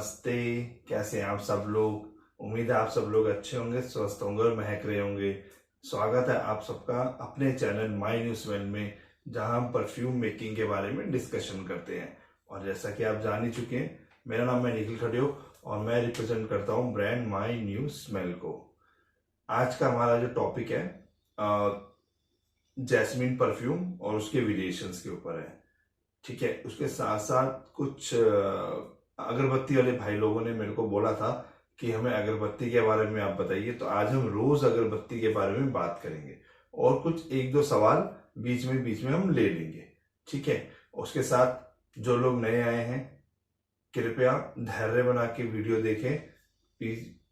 नमस्ते। कैसे हैं आप सब लोग? उम्मीद है आप सब लोग अच्छे होंगे, स्वस्थ होंगे और महक रहे होंगे। स्वागत है आप सबका अपने चैनल माय न्यू स्मेल में, जहां हम परफ्यूम मेकिंग के बारे में डिस्कशन करते हैं। और जैसा कि आप जान ही चुके हैं, मेरा नाम है निखिल खडियो और मैं रिप्रेजेंट करता हूं ब्रांड माय न्यू स्मेल को। आज का हमारा जो टॉपिक है जैस्मिन परफ्यूम और उसके वेरिएशंस के ऊपर है। ठीक है, उसके साथ साथ कुछ अगरबत्ती वाले भाई लोगों ने मेरे को बोला था कि हमें अगरबत्ती के बारे में आप बताइए, तो आज हम रोज अगरबत्ती के बारे में बात करेंगे और कुछ एक दो सवाल बीच में हम ले लेंगे। ठीक है, उसके साथ जो लोग नए आए हैं कृपया धैर्य बना के वीडियो देखें।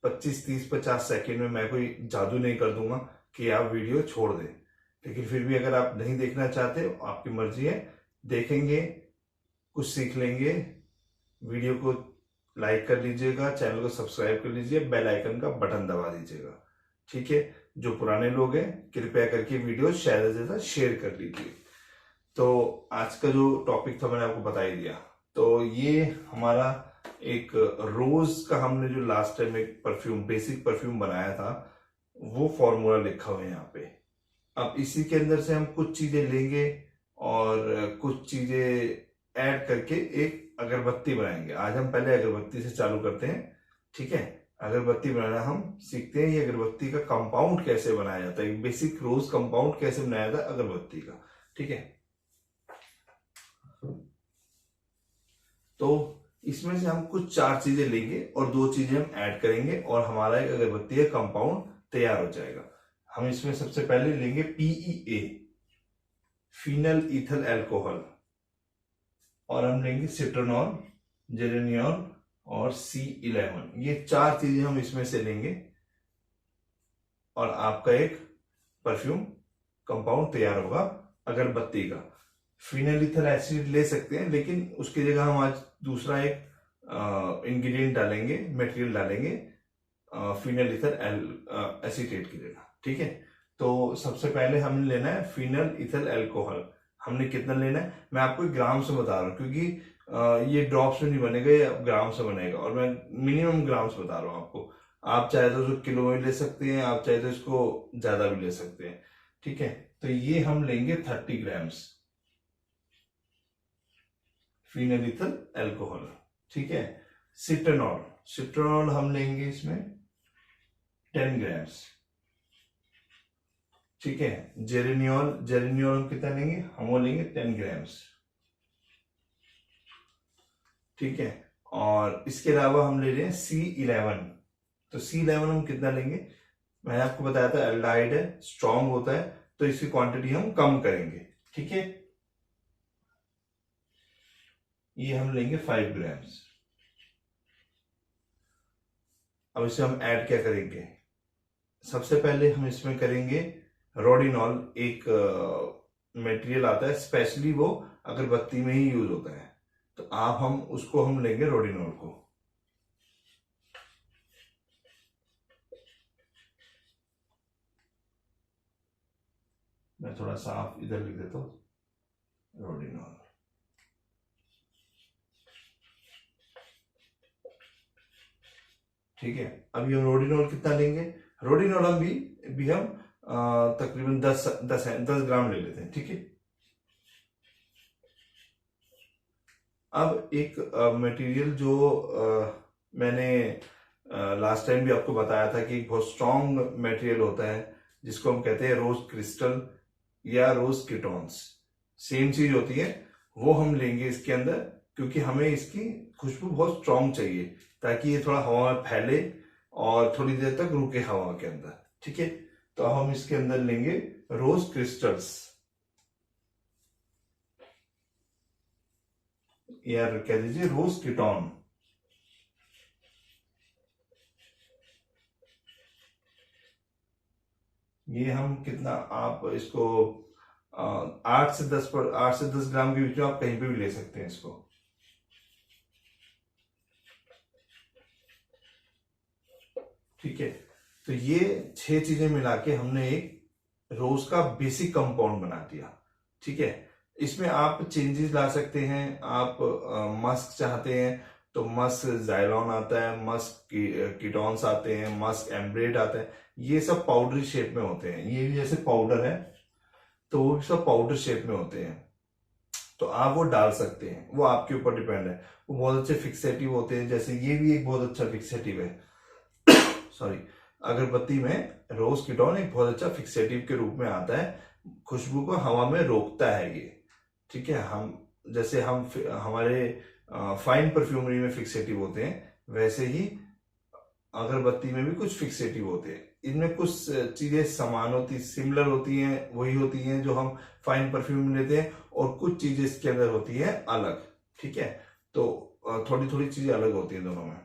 25, 30, 50 सेकेंड में मैं कोई जादू नहीं कर दूंगा कि आप वीडियो छोड़ दें, लेकिन फिर भी अगर आप नहीं देखना चाहते आपकी मर्जी है, देखेंगे, कुछ सीख लेंगे। वीडियो को लाइक कर लीजिएगा, चैनल को सब्सक्राइब कर लीजिए, बेल आइकन का बटन दबा दीजिएगा। ठीक है, जो पुराने लोग हैं कृपया करके वीडियो ज्यादा शेयर कर लीजिए। तो आज का जो टॉपिक था मैंने आपको बता ही दिया। तो ये हमारा एक रोज का हमने जो लास्ट टाइम एक परफ्यूम बेसिक परफ्यूम बनाया था वो फॉर्मूला लिखा हुआ है यहाँ पे। अब इसी के अंदर से हम कुछ चीजें लेंगे और कुछ चीजें ऐड करके एक अगरबत्ती बनाएंगे। आज हम पहले अगरबत्ती से चालू करते हैं। ठीक है, अगरबत्ती बनाना हम सीखते हैं। ये अगरबत्ती का कंपाउंड कैसे बनाया जाता है, बेसिक रोज कंपाउंड कैसे बनाया जाता है अगरबत्ती का। ठीक है, तो इसमें से हम कुछ 4 चीजें लेंगे और 2 चीजें हम ऐड करेंगे और हमारा एक अगरबत्ती का कंपाउंड तैयार हो जाएगा। हम इसमें सबसे पहले लेंगे PEA, फिनल इथल एल्कोहल, और हम लेंगे सिट्रोनॉल, जेरेनियल और C11। ये 4 चीजें हम इसमें से लेंगे और आपका एक परफ्यूम कंपाउंड तैयार होगा अगरबत्ती का। फिनल इथल एसिड ले सकते हैं, लेकिन उसकी जगह हम आज दूसरा एक इंग्रेडिएंट डालेंगे, मटेरियल डालेंगे फिनल इथल एसीटेट की जगह। ठीक है, तो सबसे पहले हमने लेना है फिनल इथल एल्कोहल। हमने कितना लेना है मैं आपको ग्राम से बता रहा हूँ, क्योंकि ये ड्रॉप्स में नहीं बनेगा, ये ग्राम से बनेगा और मैं मिनिमम ग्राम्स बता रहा हूँ आपको। आप चाहे तो उसको किलो में ले सकते हैं, आप चाहे तो इसको ज्यादा भी ले सकते हैं। ठीक है, तो ये हम लेंगे 30 ग्राम्स फिनल इथल एल्कोहल। ठीक है, सिट्रोनॉल हम लेंगे इसमें 10 ग्राम्स। ठीक है, जेरेनियल हम कितना लेंगे, हम वो लेंगे 10 ग्राम्स। ठीक है, और इसके अलावा हम ले रहे हैं C11। तो C11 हम कितना लेंगे, मैंने आपको बताया था एल्डाइड है, स्ट्रॉन्ग होता है, तो इसकी क्वांटिटी हम कम करेंगे। ठीक है, ये हम लेंगे 5 ग्राम्स। अब इसे हम ऐड क्या करेंगे, सबसे पहले हम इसमें करेंगे रोडिनॉल। एक मटेरियल आता है स्पेशली, वो अगरबत्ती में ही यूज होता है, तो हम लेंगे रोडिनॉल को। मैं थोड़ा साफ इधर लिख देता हूं, रोडिनॉल। ठीक है, अब ये रोडिनॉल कितना लेंगे, रोडिनॉल हम भी हम तकरीबन 10 ग्राम ले लेते हैं। ठीक है, अब एक मटेरियल जो मैंने लास्ट टाइम भी आपको बताया था कि एक बहुत स्ट्रॉन्ग मटेरियल होता है जिसको हम कहते हैं रोज क्रिस्टल या रोज कीटोन्स, सेम चीज होती है, वो हम लेंगे इसके अंदर, क्योंकि हमें इसकी खुशबू बहुत स्ट्रॉन्ग चाहिए ताकि ये थोड़ा हवा में फैले और थोड़ी देर तक रुके हवा के अंदर। ठीक है, तो हम इसके अंदर लेंगे रोज क्रिस्टल्स या कह दीजिए रोज कीटोन। ये हम कितना, आप इसको 8 से 10 ग्राम के बीच में आप कहीं पे भी ले सकते हैं इसको। ठीक है, तो ये 6 चीजें मिला के हमने एक रोज का बेसिक कंपाउंड बना दिया। ठीक है, इसमें आप चेंजेस ला सकते हैं। आप मस्क चाहते हैं तो मस्क जाइलॉन आता है, मस्क कीटोन्स आते हैं, मस्क एम्ब्रेट आता है। ये सब पाउडरी शेप में होते हैं। ये भी जैसे पाउडर है तो वो भी सब पाउडर शेप में होते हैं, तो आप वो डाल सकते हैं, वो आपके ऊपर डिपेंड है। वो बहुत अच्छे फिक्सेटिव होते हैं, जैसे ये भी एक बहुत अच्छा फिक्सेटिव है सॉरी, अगरबत्ती में रोज कीटोन एक बहुत अच्छा फिक्सेटिव के रूप में आता है, खुशबू को हवा में रोकता है ये। ठीक है, हम जैसे हमारे फाइन परफ्यूमरी में फिक्सेटिव होते हैं, वैसे ही अगरबत्ती में भी कुछ फिक्सेटिव होते हैं। इनमें कुछ चीजें समान होती, सिमिलर होती हैं, वही होती हैं जो हम फाइन परफ्यूम में लेते हैं, और कुछ चीजें इसके अंदर होती हैं अलग। ठीक है, तो थोड़ी थोड़ी चीजें अलग होती हैं दोनों में,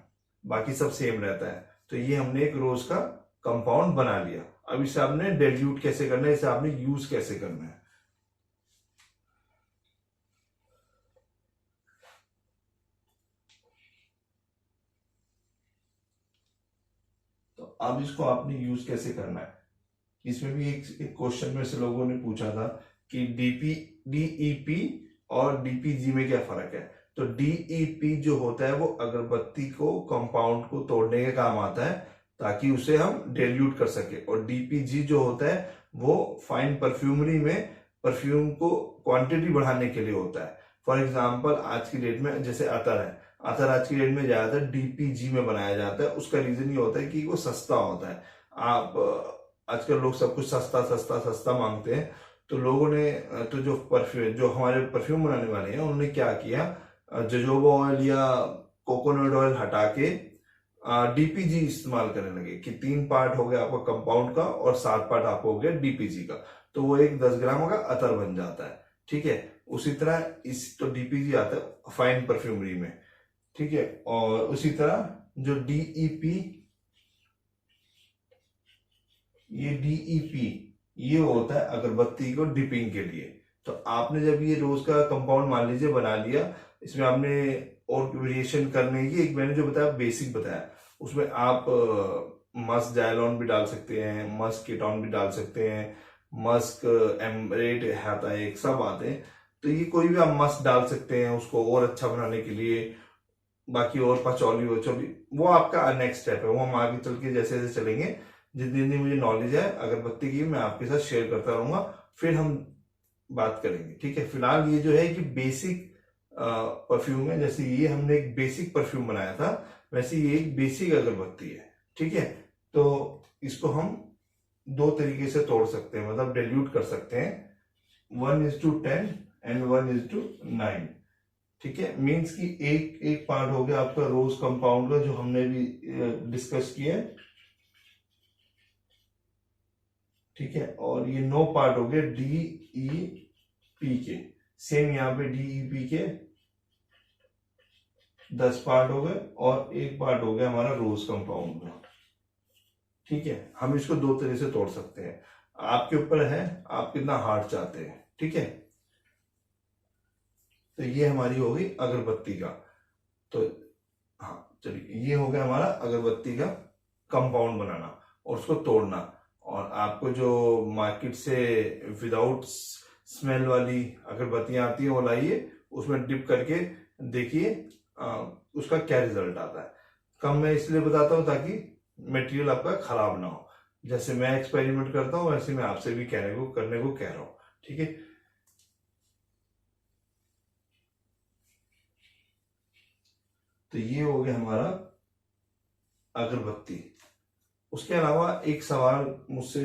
बाकी सब सेम रहता है। तो ये हमने एक रोज का कंपाउंड बना लिया। अब इसे आपने डाइल्यूट कैसे करना है, इसे आपने यूज कैसे करना है। तो अब इसको आपने यूज कैसे करना है, इसमें भी एक क्वेश्चन में से लोगों ने पूछा था कि डीईपी और डीपीजी में क्या फर्क है। तो डीईपी जो होता है वो अगरबत्ती को कंपाउंड को तोड़ने के काम आता है ताकि उसे हम डाइल्यूट कर सके, और डीपीजी जो होता है वो फाइन परफ्यूमरी में परफ्यूम को क्वांटिटी बढ़ाने के लिए होता है। फॉर एग्जाम्पल आज की डेट में जैसे अतर है, अतर आज की डेट में ज्यादातर डीपीजी में बनाया जाता है। उसका रीजन ये होता है कि वो सस्ता होता है। आप आजकल लोग सब कुछ सस्ता सस्ता सस्ता मांगते हैं, तो लोगों ने तो जो हमारे परफ्यूम बनाने वाले हैं उन्होंने क्या किया, जोजोबा ऑयल या कोकोनट ऑयल हटा के डीपीजी इस्तेमाल करने लगे कि 3 पार्ट हो गया आपका कंपाउंड का और 7 पार्ट आपको हो गया डीपीजी का, तो वो एक 10 ग्राम का अतर बन जाता है। ठीक है, उसी तरह इस तो डीपीजी आता है फाइन परफ्यूमरी में। ठीक है, और उसी तरह जो डीईपी, ये डीईपी ये होता है अगरबत्ती को डिपिंग के लिए। तो आपने जब ये रोज का कंपाउंड मान लीजिए बना लिया, इसमें आपने और वेरिएशन करने की, एक मैंने जो बताया बेसिक बताया, उसमें आप मस्क जाइलॉन भी डाल सकते हैं, मस्क कीटोन भी डाल सकते हैं, मस्क एम्ब्रेट आता है, एक सब आते हैं। तो ये कोई भी आप मस्क डाल सकते हैं उसको और अच्छा बनाने के लिए। बाकी और पचौली वचौली वो आपका नेक्स्ट स्टेप है, वो हम आगे चल के जैसे जैसे चलेंगे, जितनी जितनी मुझे नॉलेज है अगरबत्ती की मैं आपके साथ शेयर करता रहूंगा, फिर हम बात करेंगे। ठीक है, फिलहाल ये जो है कि बेसिक परफ्यूम है, जैसे ये हमने एक बेसिक परफ्यूम बनाया था, वैसे ये एक बेसिक अगरबत्ती है। ठीक है, तो इसको हम 2 तरीके से तोड़ सकते हैं, मतलब डाइल्यूट कर सकते हैं, 1:10 एंड 1:9। ठीक है, मीन्स कि एक पार्ट हो गया आपका रोज कंपाउंड का जो हमने भी डिस्कस किया है। ठीक है, और ये 9 पार्ट हो गए डीईपी के, सेम यहाँ पे डीईपी के 10 पार्ट हो गए, और एक पार्ट हो गया हमारा रोज कंपाउंड का। ठीक है, हम इसको 2 तरह से तोड़ सकते हैं, आपके ऊपर है आप कितना हार्ड चाहते हैं। ठीक है, तो ये हमारी होगी अगरबत्ती का। तो हाँ चलिए, ये हो गया हमारा अगरबत्ती का कंपाउंड बनाना और उसको तोड़ना। और आपको जो मार्केट से विदाउट स्मेल वाली अगरबत्तियां आती है वो लाइए, उसमें डिप करके देखिए उसका क्या रिजल्ट आता है। कम मैं इसलिए बताता हूँ ताकि मटेरियल आपका खराब ना हो। जैसे मैं एक्सपेरिमेंट करता हूँ वैसे मैं आपसे भी करने को कह रहा हूँ। ठीक है, तो ये हो गया हमारा अगरबत्ती। उसके अलावा एक सवाल मुझसे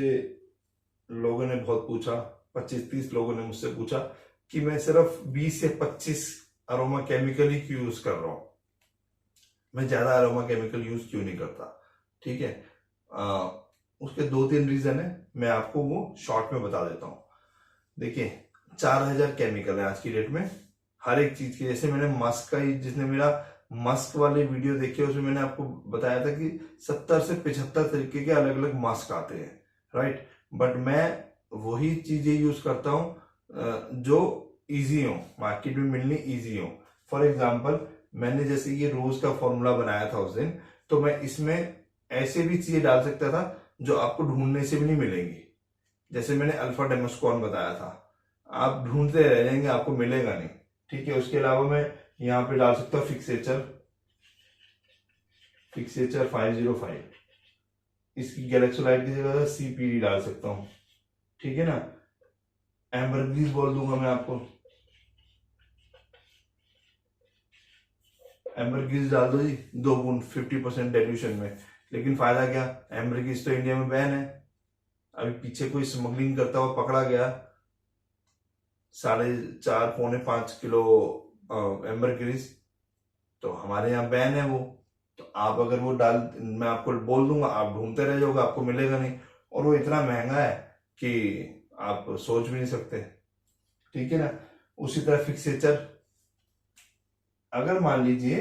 लोगों ने बहुत पूछा, 25-30 लोगों ने मुझसे पूछा कि मैं सिर्फ 20 या 25 अरोमा केमिकल ही क्यों यूज कर रहा हूं, मैं ज्यादा अरोमा केमिकल यूज क्यों नहीं करता। ठीक है, उसके 2-3 रीजन है, मैं आपको वो शॉर्ट में बता देता हूं। देखिए 4000 केमिकल है आज की डेट में हर एक चीज के। जैसे मैंने मस्क का ही, जिसने मेरा मस्क वाले वीडियो देखे उसमें मैंने आपको बताया था कि 70 से 75 तरीके के अलग अलग मास्क आते हैं, राइट। बट मैं वही चीजें यूज करता हूं जो इजी हो, मार्केट में मिलनी इजी हो। फॉर एग्जाम्पल मैंने जैसे ये रोज का फॉर्मूला बनाया था उस दिन, तो मैं इसमें ऐसे भी चीजें डाल सकता था जो आपको ढूंढने से भी नहीं मिलेंगी। जैसे मैंने अल्फा डेमोस्कॉन बताया था, आप ढूंढते रह जाएंगे, आपको मिलेगा नहीं। ठीक है, उसके अलावा मैं यहाँ पे डाल सकता हूँ फिक्सेचर, फिक्सेचर 505, इसकी गैलेक्सोलाइट की जगह CPD डाल सकता हूँ, ठीक है ना। एम्बरग्रीस बोल दूंगा मैं आपको, एम्बरग्रीस डाल दो जी 2 बूंद 50% डाइल्यूशन में। लेकिन फायदा क्या, एम्बरग्रीस तो इंडिया में बैन है। अभी पीछे कोई स्मगलिंग करता हुआ पकड़ा गया, 4.5 पौने 5 किलो एम्बरग्रीस, तो हमारे यहाँ बैन है वो। तो आप अगर वो डाल, मैं आपको बोल दूंगा, आप ढूंढते रह जाओगे, आपको मिलेगा नहीं। और वो इतना महंगा है कि आप सोच भी नहीं सकते, ठीक है ना। उसी तरह फिक्सेचर, अगर मान लीजिए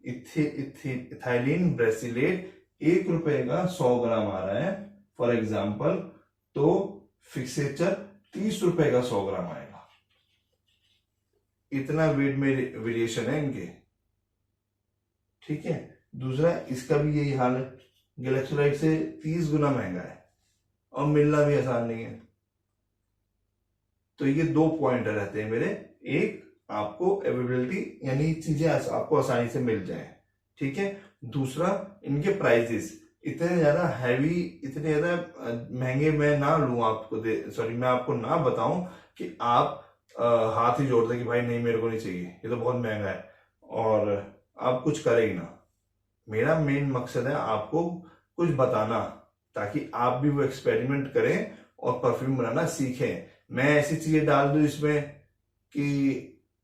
इथाइलिन ब्रेसिलेट 1 रुपए का 100 ग्राम आ रहा है फॉर एग्जाम्पल, तो फिक्सेचर 30 रुपए का 100 ग्राम आएगा। इतना वेट में वेरिएशन है इनके, ठीक है। दूसरा, इसका भी यही हाल है, गैलेक्सोलाइट से 30 गुना महंगा है और मिलना भी आसान नहीं है। तो ये 2 पॉइंट रहते हैं मेरे, एक आपको अवेलेबिलिटी यानी चीजें आपको आसानी से मिल जाए, ठीक है। दूसरा, इनके प्राइसेस इतने ज्यादा हैवी, इतने ज्यादा महंगे मैं ना लूं आपको मैं आपको ना बताऊं कि आप हाथ ही जोड़ दे कि भाई नहीं मेरे को नहीं चाहिए, ये तो बहुत महंगा है, और आप कुछ करें ही ना। मेरा मेन मकसद है आपको कुछ बताना, ताकि आप भी वो एक्सपेरिमेंट करें और परफ्यूम बनाना सीखें। मैं ऐसी चीजें डाल दूं इसमें कि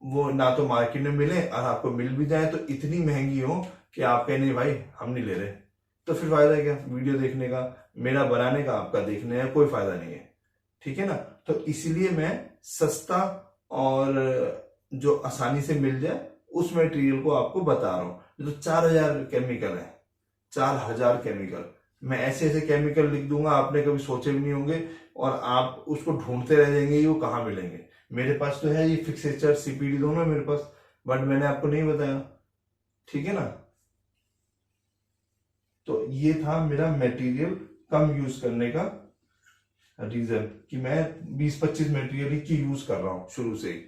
वो ना तो मार्केट में मिले और आपको मिल भी जाए तो इतनी महंगी हो कि आप कहें नहीं भाई हम नहीं ले रहे, तो फिर फायदा क्या वीडियो देखने का, मेरा बनाने का, आपका देखने का कोई फायदा नहीं है, ठीक है ना। तो इसीलिए मैं सस्ता और जो आसानी से मिल जाए उस मटेरियल को आपको बता रहा हूं। जो 4000 केमिकल है, 4000 केमिकल, मैं ऐसे ऐसे केमिकल लिख दूंगा आपने कभी सोचे भी नहीं होंगे, और आप उसको ढूंढते रह जाएंगे ये वो कहाँ मिलेंगे। मेरे पास तो है ये फिक्सेचर CPD दोनों है मेरे पास, बट मैंने आपको नहीं बताया, ठीक है ना। तो ये था मेरा मटेरियल कम यूज करने का रीजन, कि मैं 20-25 मटेरियल ही की यूज कर रहा हूं शुरू से ही,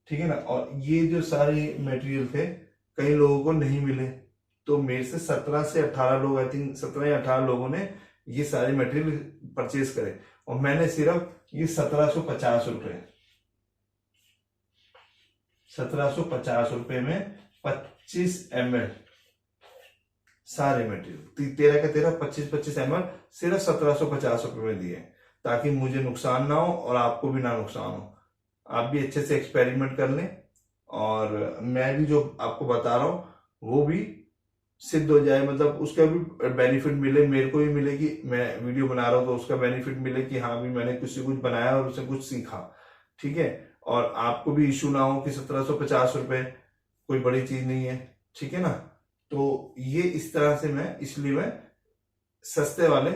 ठीक है ना। और ये जो सारे मटेरियल थे कई लोगों को नहीं मिले, तो मेरे से 17 से 18 लोग, आई थिंक 17 या 18 लोगों ने ये सारे मटेरियल परचेज करे, और मैंने सिर्फ ये 1750 रुपए, 1750 रुपए में 25 ml सारे मटेरियल 13 का 13 25 ml सिर्फ 1750 रुपए में दिए, ताकि मुझे नुकसान ना हो और आपको भी ना नुकसान हो। आप भी अच्छे से एक्सपेरिमेंट कर लें, और मैं भी जो आपको बता रहा हूं वो भी सिद्ध हो जाए, मतलब उसका भी बेनिफिट मिले, मेरे को भी मिले कि मैं वीडियो बना रहा हूं तो उसका बेनिफिट मिले कि हाँ भी मैंने किसी कुछ बनाया और उससे कुछ सीखा, ठीक है। और आपको भी इश्यू ना हो कि 1750 रुपए कोई बड़ी चीज नहीं है, ठीक है ना। तो ये इस तरह से इसलिए मैं सस्ते वाले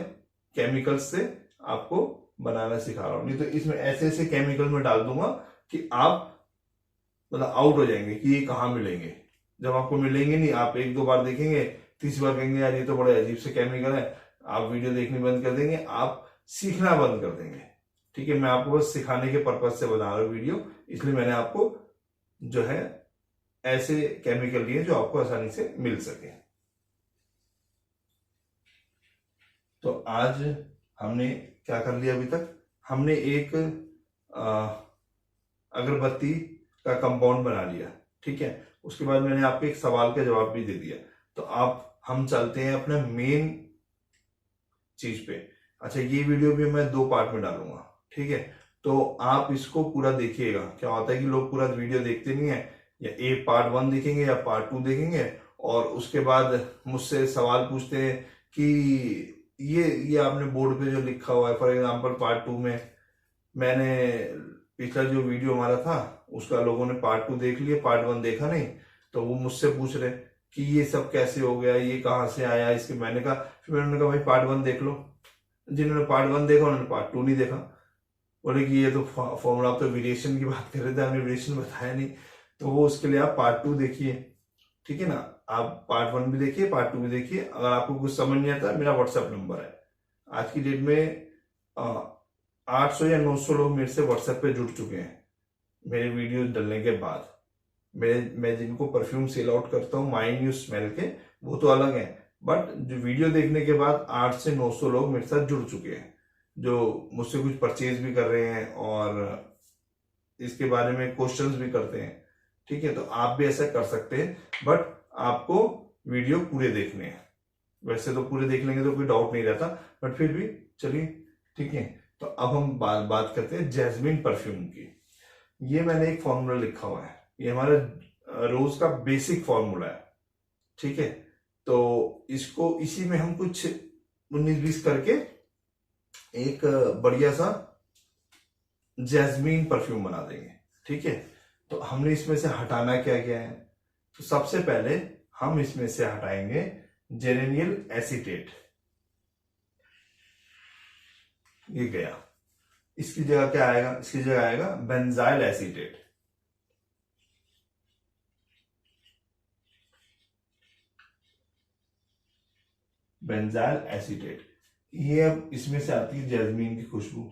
केमिकल्स से आपको बनाना सिखा रहा हूं, नहीं तो इसमें ऐसे ऐसे केमिकल में डाल दूंगा कि आप मतलब आउट हो जाएंगे कि ये कहाँ मिलेंगे। जब आपको मिलेंगे नहीं, आप 1-2 बार देखेंगे, 30 बार कहेंगे यार ये तो बड़े अजीब से केमिकल है, आप वीडियो देखनी बंद कर देंगे, आप सीखना बंद कर देंगे, ठीक है। मैं आपको बस सिखाने के पर्पज से बना रहा हूँ वीडियो, इसलिए मैंने आपको जो है ऐसे केमिकल लिए जो आपको आसानी से मिल सके। तो आज हमने क्या कर लिया, अभी तक हमने एक अगरबत्ती का कंपाउंड बना लिया, ठीक है। उसके बाद मैंने आपको एक सवाल का जवाब भी दे दिया। तो हम चलते हैं अपने मेन चीज पे। अच्छा, ये वीडियो भी मैं 2 पार्ट में डालूंगा, ठीक है। तो आप इसको पूरा देखिएगा। क्या होता है कि लोग पूरा वीडियो देखते नहीं है, या एक पार्ट 1 देखेंगे या पार्ट 2 देखेंगे, और उसके बाद मुझसे सवाल पूछते हैं कि ये आपने बोर्ड पे जो लिखा हुआ है, फॉर एग्जांपल पार्ट 2 में मैंने पिछला जो वीडियो हमारा था उसका लोगों ने पार्ट 2 देख लिया, पार्ट 1 देखा नहीं, तो वो मुझसे पूछ रहे कि ये सब कैसे हो गया, ये कहाँ से आया इसके। मैंने कहा, फिर मैंने कहा भाई पार्ट 1 देख लो। जिन्होंने पार्ट 1 देखा उन्होंने पार्ट 2 नहीं देखा, बोले कि ये तो फॉर्मूला, आप तो वेरिएशन की बात कर रहे थे, हमने वेरिएशन बताया नहीं। तो वो उसके लिए आप पार्ट 2 देखिए, ठीक है ना। आप पार्ट 1 भी देखिए, पार्ट 2 भी देखिए। अगर आपको कुछ समझ नहीं आता, मेरा व्हाट्सएप नंबर है। आज की डेट में 800 या 900 लोग मेरे से व्हाट्सएप पे जुड़ चुके हैं मेरे वीडियो डलने के बाद। मैं जिनको परफ्यूम सेल आउट करता हूँ माइंड यू स्मेल के, वो तो अलग है, बट जो वीडियो देखने के बाद 8 से 900 लोग मेरे साथ जुड़ चुके हैं, जो मुझसे कुछ परचेज भी कर रहे हैं और इसके बारे में क्वेश्चंस भी करते हैं। ठीक है, तो आप भी ऐसा कर सकते हैं, बट आपको वीडियो पूरे देखने हैं। वैसे तो पूरे देख लेंगे तो कोई डाउट नहीं रहता, बट फिर भी चलिए ठीक है। तो अब हम बात करते हैं जैस्मिन परफ्यूम की। ये मैंने एक फॉर्मूला लिखा हुआ है, ये हमारा रोज का बेसिक फॉर्मूला है। ठीक है, तो इसको इसी में हम कुछ 19-20 करके एक बढ़िया सा जैस्मिन परफ्यूम बना देंगे। ठीक है, तो हमने इसमें से हटाना क्या क्या है? तो सबसे पहले हम इसमें से हटाएंगे जेरेनियल एसीटेट, ये गया। इसकी जगह क्या आएगा? इसकी जगह आएगा बेंजाइल एसीटेट। बेंजाइल एसीटेट, ये अब इसमें से आती है जैस्मीन की खुशबू,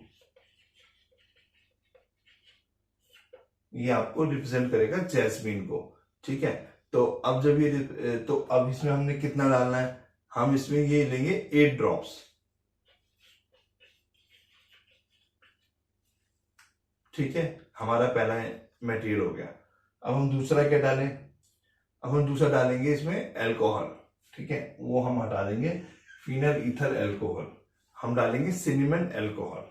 ये आपको रिप्रेजेंट करेगा जैस्मीन को। ठीक है, तो अब जब ये तो अब इसमें हमने कितना डालना है? हम इसमें ये लेंगे 8 ड्रॉप्स। ठीक है, हमारा पहला मटेरियल हो गया। अब हम दूसरा क्या डालें? अब हम दूसरा डालेंगे इसमें अल्कोहल। ठीक है, वो हम हटा देंगे, फिनल ईथर अल्कोहल। हम डालेंगे सिनेमन अल्कोहल।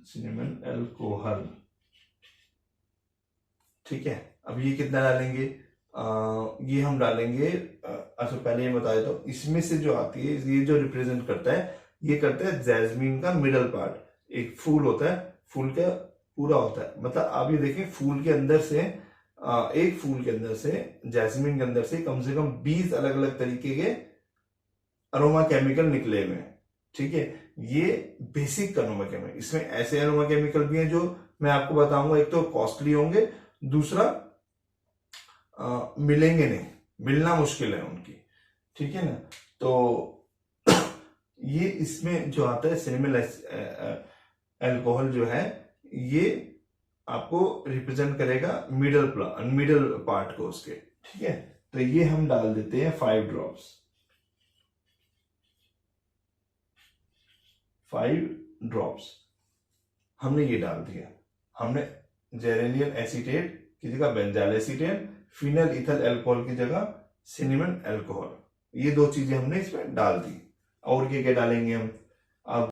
Cinnamon alcohol. ठीक है, अब ये कितना डालेंगे? ये हम डालेंगे अच्छा पहले ये बता देता हूं, इसमें से जो आती है, ये जो रिप्रेजेंट करता है, ये करता है जैस्मीन का मिडल पार्ट। एक फूल होता है, फूल का पूरा होता है, मतलब आप ये देखें, फूल के अंदर से एक फूल के अंदर से, जैस्मीन के अंदर से कम 20 अलग अलग तरीके के अरोमा केमिकल निकले हुए हैं। ठीक है, ये बेसिक अरोमा केमिकल। इसमें ऐसे अरोमा केमिकल भी हैं जो मैं आपको बताऊंगा, एक तो कॉस्टली होंगे, दूसरा मिलेंगे नहीं, मिलना मुश्किल है उनकी। ठीक है ना, तो ये इसमें जो आता है सिनेमल अल्कोहल जो है, ये आपको रिप्रेजेंट करेगा मिडल पार्ट को उसके। ठीक है, तो ये हम डाल देते हैं 5 ड्रॉप्स। 5 ड्रॉप्स हमने ये डाल दिया। हमने जेरेनियल एसीटेट की जगह बेंजाइल एसीटेट, फिनल इथल अल्कोहल की जगह सिनेमन अल्कोहल, ये 2 चीजें हमने इसमें डाल दी। और क्या क्या डालेंगे हम? अब